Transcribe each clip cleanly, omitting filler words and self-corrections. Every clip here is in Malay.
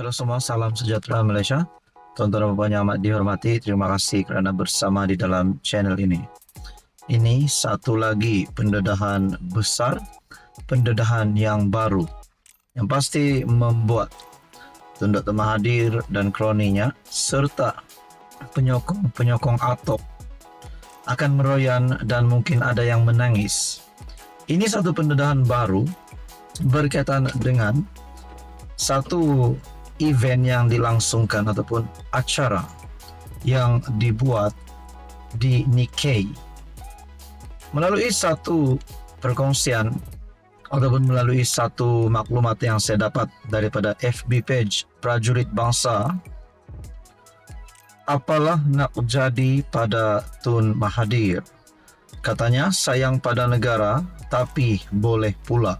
Halo semua, salam sejahtera Malaysia. Tuan-tuan dan puan yang amat dihormati, terima kasih kerana bersama di dalam channel ini. Ini satu lagi pendedahan besar, pendedahan yang baru, yang pasti membuat Tun Dr. Mahathir dan kroninya serta penyokong-penyokong ATOK akan meroyan dan mungkin ada yang menangis. Ini satu pendedahan baru berkaitan dengan satu event yang dilangsungkan ataupun acara yang dibuat di Nikkei. Melalui satu perkongsian ataupun melalui satu maklumat yang saya dapat daripada FB page Prajurit Bangsa, apalah nak jadi pada Tun Mahathir. Katanya sayang pada negara tapi boleh pula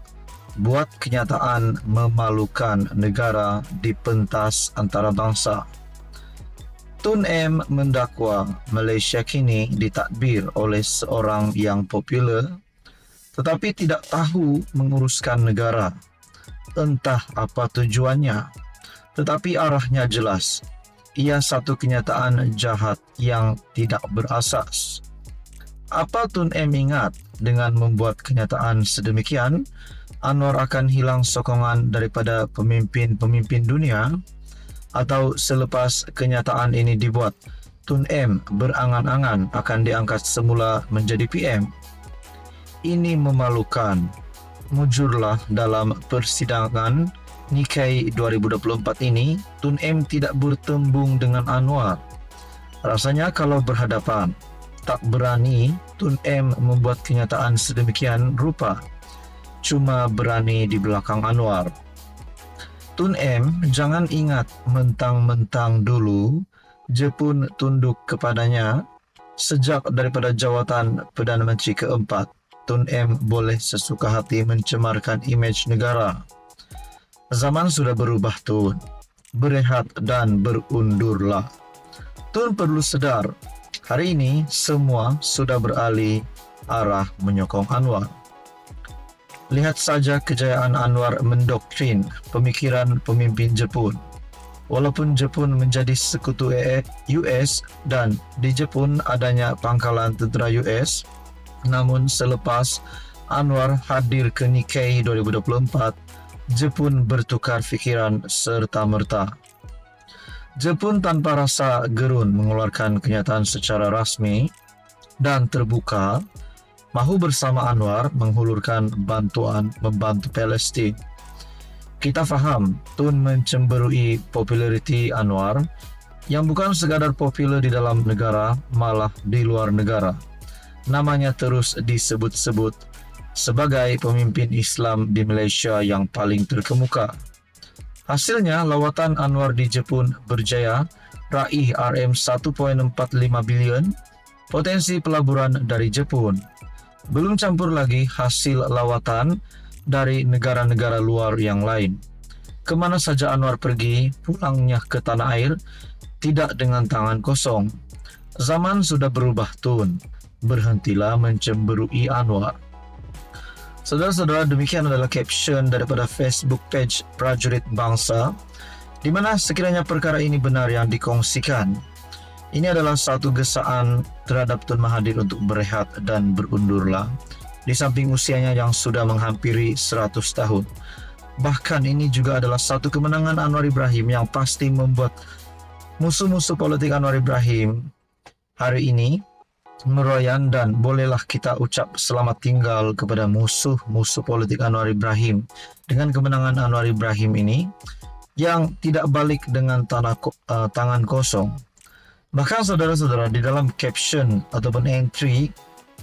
buat kenyataan memalukan negara di pentas antarabangsa. Tun M mendakwa Malaysia kini ditadbir oleh seorang yang popular tetapi tidak tahu menguruskan negara. Entah apa tujuannya, tetapi arahnya jelas. Ia satu kenyataan jahat yang tidak berasas. Apa Tun M ingat dengan membuat kenyataan sedemikian? Anwar akan hilang sokongan daripada pemimpin-pemimpin dunia, atau selepas kenyataan ini dibuat, Tun M berangan-angan akan diangkat semula menjadi PM. Ini memalukan. Mujurlah dalam persidangan Nikkei 2024 ini, Tun M tidak bertembung dengan Anwar. Rasanya kalau berhadapan, tak berani Tun M membuat kenyataan sedemikian rupa. Cuma berani di belakang Anwar. Tun M jangan ingat mentang-mentang dulu Jepun tunduk kepadanya sejak daripada jawatan Perdana Menteri keempat. Tun M boleh sesuka hati mencemarkan imej negara. Zaman sudah berubah Tun. Berehat dan berundurlah. Tun perlu sedar, hari ini semua sudah beralih arah menyokong Anwar. Lihat saja kejayaan Anwar mendoktrin pemikiran pemimpin Jepun. Walaupun Jepun menjadi sekutu US dan di Jepun adanya pangkalan tentera US, namun selepas Anwar hadir ke Nikkei 2024, Jepun bertukar fikiran serta-merta. Jepun tanpa rasa gerun mengeluarkan kenyataan secara rasmi dan terbuka mahu bersama Anwar menghulurkan bantuan membantu Palestin. Kita faham Tun mencemberui populariti Anwar yang bukan sekadar popular di dalam negara, malah di luar negara. Namanya terus disebut-sebut sebagai pemimpin Islam di Malaysia yang paling terkemuka. Hasilnya, lawatan Anwar di Jepun berjaya raih RM1.45 bilion potensi pelaburan dari Jepun. Belum campur lagi hasil lawatan dari negara-negara luar yang lain. Kemana saja Anwar pergi, pulangnya ke tanah air tidak dengan tangan kosong. Zaman sudah berubah Tun. Berhentilah mencemberui Anwar. Saudara-saudara, demikian adalah caption daripada Facebook page Prajurit Bangsa, di mana sekiranya perkara ini benar yang dikongsikan. Ini adalah satu gesaan terhadap Tun Mahathir untuk berehat dan berundurlah di samping usianya yang sudah menghampiri 100 tahun. Bahkan ini juga adalah satu kemenangan Anwar Ibrahim yang pasti membuat musuh-musuh politik Anwar Ibrahim hari ini meroyan, dan bolehlah kita ucap selamat tinggal kepada musuh-musuh politik Anwar Ibrahim dengan kemenangan Anwar Ibrahim ini yang tidak balik dengan tangan kosong. Bahkan saudara-saudara, di dalam caption ataupun entry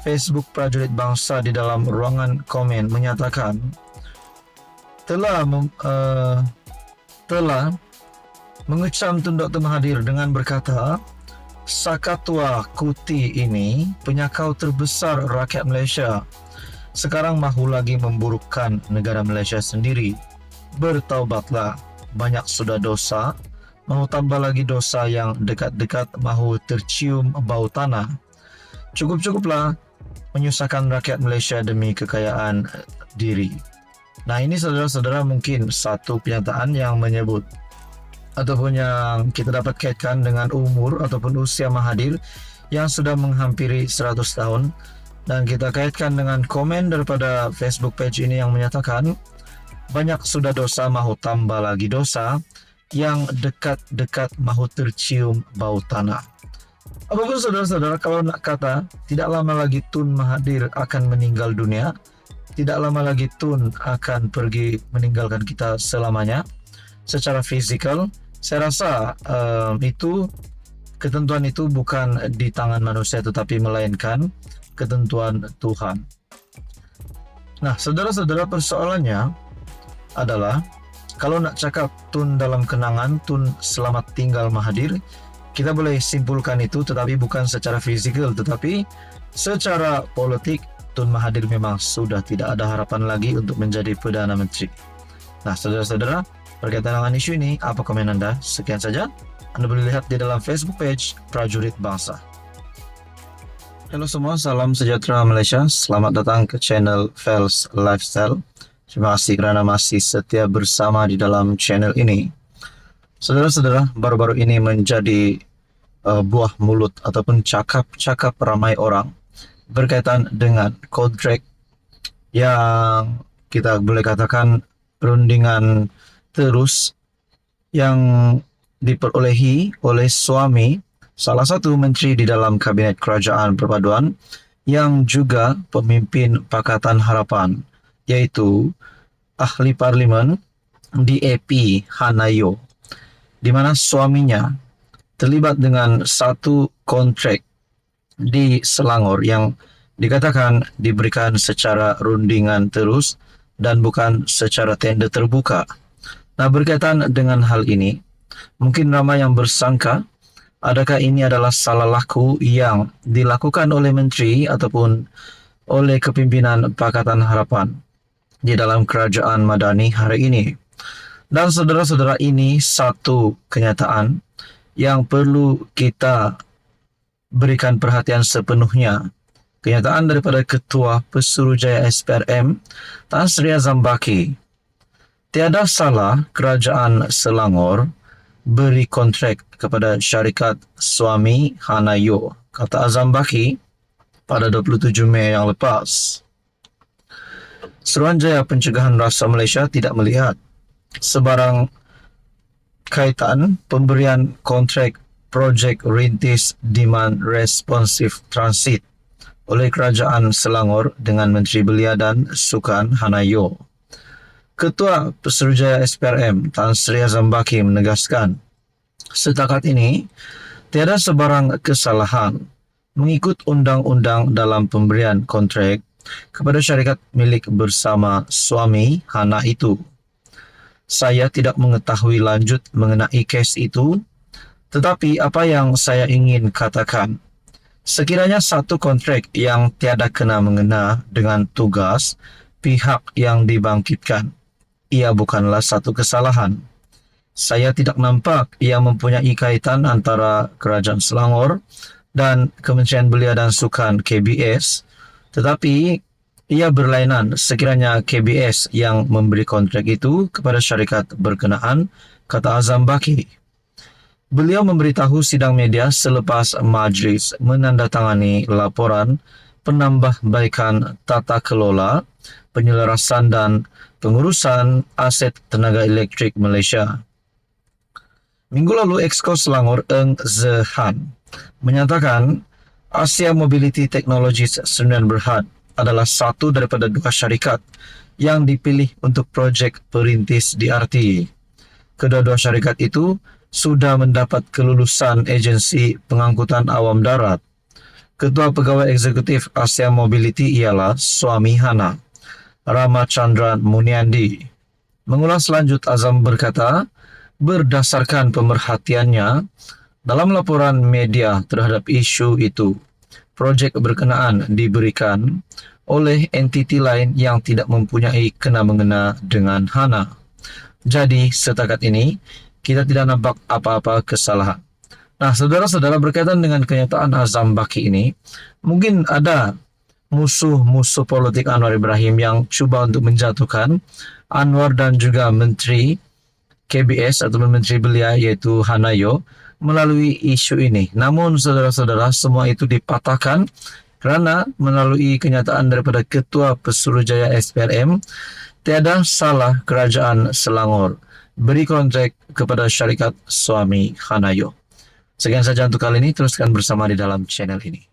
Facebook Prajurit Bangsa di dalam ruangan komen menyatakan telah mengecam Tun Dr. Mahathir dengan berkata, Sakatwa Kuti ini penyakau terbesar rakyat Malaysia. Sekarang mahu lagi memburukkan negara Malaysia sendiri. Bertaubatlah, banyak sudah dosa. Mahu tambah lagi dosa yang dekat-dekat mahu tercium bau tanah. Cukup-cukuplah menyusahkan rakyat Malaysia demi kekayaan diri. Nah, ini saudara-saudara mungkin satu pernyataan yang menyebut ataupun yang kita dapat kaitkan dengan umur ataupun usia Mahathir yang sudah menghampiri 100 tahun, dan kita kaitkan dengan komen daripada Facebook page ini yang menyatakan banyak sudah dosa mahu tambah lagi dosa, yang dekat-dekat mahu tercium bau tanah. Apapun saudara-saudara, kalau nak kata tidak lama lagi Tun Mahathir akan meninggal dunia, tidak lama lagi Tun akan pergi meninggalkan kita selamanya secara fisikal. Saya rasa itu ketentuan itu bukan di tangan manusia tetapi melainkan ketentuan Tuhan. Nah, saudara-saudara, persoalannya adalah kalau nak cakap Tun dalam kenangan, Tun selamat tinggal Mahathir, kita boleh simpulkan itu, tetapi bukan secara fisikal, tetapi secara politik Tun Mahathir memang sudah tidak ada harapan lagi untuk menjadi Perdana Menteri. Nah, saudara-saudara, berkaitan dengan isu ini, apa komen Anda? Sekian saja. Anda boleh lihat di dalam Facebook page Prajurit Bangsa. Halo semua, salam sejahtera Malaysia. Selamat datang ke channel Fels Lifestyle. Terima kasih kerana masih setia bersama di dalam channel ini. Saudara-saudara, baru-baru ini menjadi buah mulut ataupun cakap-cakap ramai orang berkaitan dengan kontrak yang kita boleh katakan rundingan terus yang diperolehi oleh suami salah satu menteri di dalam Kabinet Kerajaan Perpaduan yang juga pemimpin Pakatan Harapan, yaitu Ahli Parlimen DAP Hanayo, di mana suaminya terlibat dengan satu kontrak di Selangor yang dikatakan diberikan secara rundingan terus dan bukan secara tender terbuka. Nah, berkaitan dengan hal ini, mungkin ramai yang bersangka adakah ini adalah salah laku yang dilakukan oleh menteri ataupun oleh kepimpinan Pakatan Harapan di dalam kerajaan Madani hari ini. Dan saudara-saudara, ini satu kenyataan yang perlu kita berikan perhatian sepenuhnya. Kenyataan daripada Ketua Pesuruhjaya SPRM Tan Sri Azam-Baki. Tiada salah kerajaan Selangor beri kontrak kepada syarikat suami Hanayo, kata Azam-Baki pada 27 Mei yang lepas. Suruhanjaya Pencegahan Rasa Malaysia tidak melihat sebarang kaitan pemberian kontrak projek rintis Demand Responsive Transit oleh Kerajaan Selangor dengan Menteri Belia dan Sukan Hanayo. Ketua Pesuruhjaya SPRM Tan Sri Azam-Baki menegaskan, setakat ini tiada sebarang kesalahan mengikut undang-undang dalam pemberian kontrak kepada syarikat milik bersama suami Hana itu. Saya tidak mengetahui lanjut mengenai kes itu, tetapi apa yang saya ingin katakan, sekiranya satu kontrak yang tiada kena-mengena dengan tugas pihak yang dibangkitkan, ia bukanlah satu kesalahan. Saya tidak nampak ia mempunyai kaitan antara Kerajaan Selangor dan Kementerian Belia dan Sukan KBS, tetapi ia berlainan sekiranya KBS yang memberi kontrak itu kepada syarikat berkenaan, kata Azam-Baki. Beliau memberitahu sidang media selepas majlis menandatangani laporan penambahbaikan tata kelola, penyelarasan dan pengurusan aset tenaga elektrik Malaysia. Minggu lalu, Exco Selangor Eng Zehan menyatakan Asia Mobility Technologies Sdn Berhad adalah satu daripada dua syarikat yang dipilih untuk projek perintis DRT. Kedua-dua syarikat itu sudah mendapat kelulusan agensi pengangkutan awam darat. Ketua Pegawai Eksekutif Asia Mobility ialah suami Hana, Ramachandran Muniandi. Mengulas lanjut, Azam berkata, berdasarkan pemerhatiannya dalam laporan media terhadap isu itu, projek berkenaan diberikan oleh entiti lain yang tidak mempunyai kena-mengena dengan Hana. Jadi, setakat ini, kita tidak nampak apa-apa kesalahan. Nah, saudara-saudara, berkaitan dengan kenyataan Azam-Baki ini, mungkin ada musuh-musuh politik Anwar Ibrahim yang cuba untuk menjatuhkan Anwar dan juga Menteri KBS atau Menteri Belia yaitu Hanayo melalui isu ini. Namun saudara-saudara, semua itu dipatahkan kerana melalui kenyataan daripada Ketua Pesuruhjaya SPRM, tiada salah Kerajaan Selangor beri kontrak kepada syarikat suami Hanayo. Sekian saja untuk kali ini, teruskan bersama di dalam channel ini.